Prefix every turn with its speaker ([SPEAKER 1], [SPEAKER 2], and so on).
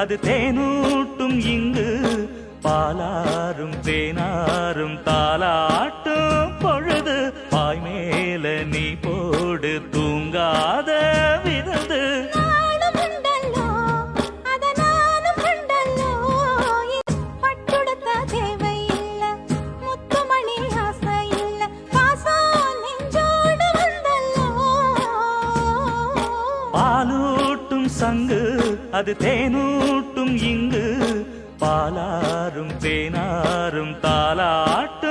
[SPEAKER 1] அது தேனூட்டும் இங்கு பாலாரும் தேனாரும் தாலாட்டும் பொழுது பாய் மேல நீ போடு தூங்காத விருந்து பாலூட்டும் சங்கு அது தேனூட்டும் இங்கு பாலாரும் தேனாரும் தாலாட்டும்